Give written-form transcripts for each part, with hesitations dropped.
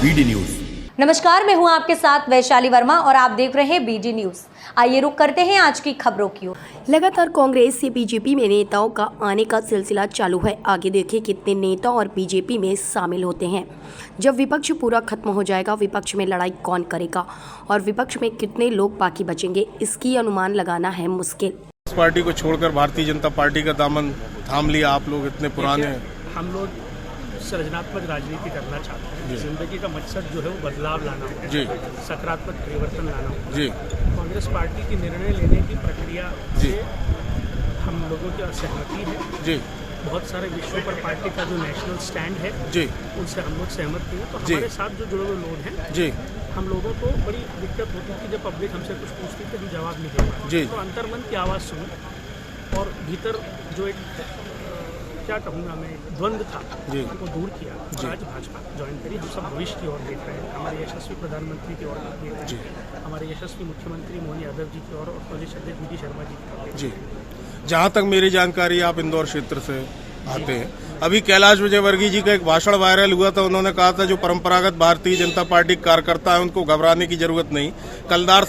BD news. नमस्कार, मैं हूं आपके साथ वैशाली वर्मा और आप देख रहे हैं बीडी न्यूज। आइए रुक करते हैं आज की खबरों की ओर। लगातार कांग्रेस से बीजेपी में नेताओं का आने का सिलसिला चालू है। आगे देखिए कितने नेता और बीजेपी में शामिल होते हैं। जब विपक्ष पूरा खत्म हो जाएगा, विपक्ष में लड़ाई कौन करेगा और विपक्ष में कितने लोग बाकी बचेंगे, इसकी अनुमान लगाना है मुश्किल। इस पार्टी को छोड़कर भारतीय जनता पार्टी का दामन थाम लिया आप लोग, इतने पुराने। हम लोग सृजनात्मक राजनीति करना चाहते हैं। जिंदगी का मकसद जो है वो बदलाव लाना होगा, जी, सकारात्मक परिवर्तन लाना होगा। जी, कांग्रेस पार्टी की निर्णय लेने की प्रक्रिया से हम लोगों की असहमति है। जी, बहुत सारे विषयों पर पार्टी का जो नेशनल स्टैंड है, जी, उनसे हम लोग सहमत नहीं है। तो हमारे साथ जो जुड़े हुए लोग हैं, जी, हम लोगों को बड़ी दिक्कत होती है कि जब पब्लिक हमसे कुछ पूछती थी हम जवाब नहीं दे पाते। जी। तो अंतर्मन की आवाज़ सुनी और भीतर जो एक क्या कहूँगा मैं द्वंद्व था, उनको दूर किया और आज भाजपा ज्वाइन करी। हम सब भविष्य की ओर देख रहे हैं, हमारे यशस्वी प्रधानमंत्री की ओर देख रहे हैं, हमारे यशस्वी मुख्यमंत्री मोहन यादव जी की ओर और प्रदेश अध्यक्ष वी डी शर्मा जी की ओर। जी। जहाँ तक मेरी जानकारी, आप इंदौर क्षेत्र से आते हैं। अभी कैलाश विजयवर्गीय जी का एक भाषण वायरल हुआ था। उन्होंने कहा था जो परंपरागत भारतीय जनता पार्टी कार्यकर्ता है उनको घबराने की जरूरत नहीं, कलदार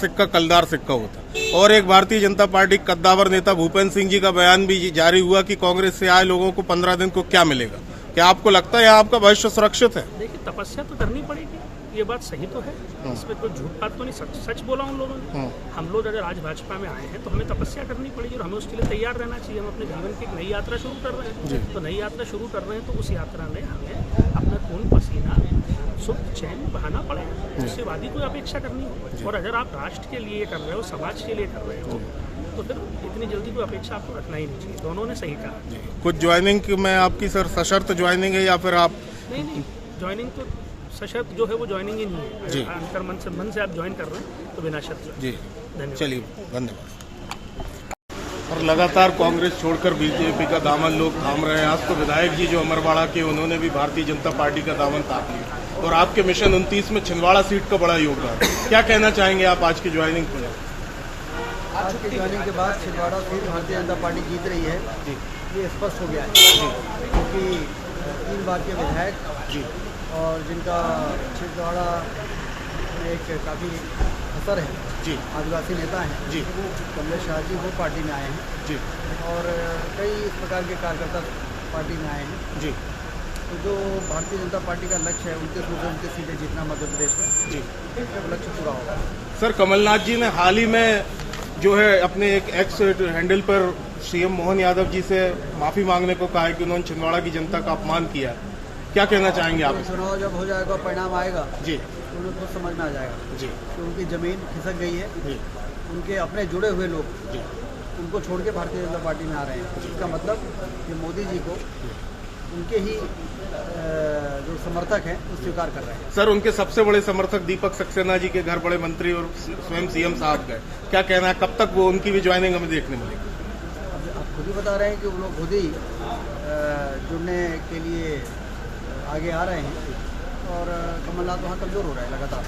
सिक्का होता। और एक भारतीय जनता पार्टी कद्दावर नेता भूपेंद्र सिंह जी का बयान भी जारी हुआ कि कांग्रेस से आए लोगों को 15 दिन को क्या मिलेगा। क्या आपको लगता है आपका भविष्य सुरक्षित है? देखिए, तपस्या तो करनी पड़ेगी, ये बात सही तो है, इसमें कोई झूठ बात तो नहीं। सच बोला उन लोगों ने। हम लोग अगर आज भाजपा में आए हैं तो हमें तपस्या करनी पड़ेगी और हमें उसके लिए तैयार रहना चाहिए। हम अपने जीवन की एक नई यात्रा शुरू कर रहे हैं, तो नई यात्रा शुरू कर रहे हैं तो उस यात्रा में हमें अपना खून पसीना सुख चैन बहाना पड़ेगा। उससे वादी कोई अपेक्षा करनी हो। और अगर आप राष्ट्र के लिए कर रहे हो, समाज के लिए कर रहे हो, तो फिर इतनी जल्दी कोई अपेक्षा आपको रखना ही नहीं चाहिए। दोनों ने सही कहा। कुछ ज्वाइनिंग में आपकी सर सशर्त ज्वाइनिंग है या फिर आप? नहीं, ज्वाइनिंग तो सशर्त जो है वो ज्वाइनिंग ही नहीं है। जी। अंतर मन से आप ज्वाइन कर रहे हैं तो बिना शर्त। जी, धन्यवाद। चलिए, धन्यवाद। और लगातार कांग्रेस छोड़कर बीजेपी का दामन लोग थाम रहे हैं। आज तो विधायक जी जो अमरवाड़ा के, उन्होंने भी भारतीय जनता पार्टी का दामन थाम लिया। और आपके मिशन 29 में छिंदवाड़ा सीट का बड़ा योगदान। क्या कहना चाहेंगे आप आज की ज्वाइनिंग पर? आज की ज्वाइनिंग के बाद छिंदवाड़ा सीट भारतीय जनता पार्टी जीत रही है, ये स्पष्ट हो गया है। क्योंकि 3 बार के विधायक और जिनका छिंदवाड़ा में एक काफ़ी असर है, आदिवासी नेता हैं जी, कमलेश शाह जी, वो पार्टी में आए हैं जी। और कई इस प्रकार के कार्यकर्ता पार्टी में आए हैं जी। तो जो भारतीय जनता पार्टी का लक्ष्य है, 29 सीटें जीतना मध्य प्रदेश में जी, तो लक्ष्य पूरा होगा। सर, कमलनाथ जी ने हाल ही में जो है अपने एक एक्स हैंडल पर सीएम मोहन यादव जी से माफी मांगने को कहा है कि उन्होंने छिंदवाड़ा की जनता का अपमान किया। क्या कहना चाहेंगे आप? चुनाव जब हो जाएगा, परिणाम आएगा जी, तो उन्हें खुद समझ में आ जाएगा जी कि उनकी ज़मीन खिसक गई है जी। उनके अपने जुड़े हुए लोग जी उनको छोड़ के भारतीय जनता पार्टी में आ रहे हैं। इसका मतलब कि मोदी जी को उनके ही जो समर्थक हैं वो स्वीकार कर रहे हैं। सर, उनके सबसे बड़े समर्थक दीपक सक्सेना जी के घर बड़े मंत्री और स्वयं सीएम साहब गए। क्या कहना है, कब तक वो उनकी भी ज्वाइनिंग हमें देखने मिलेगी? आप खुद ही बता रहे हैं कि वो लोग खुद ही जुड़ने के लिए आगे आ रहे हैं और कमलनाथ वहाँ कमज़ोर हो रहा है लगातार।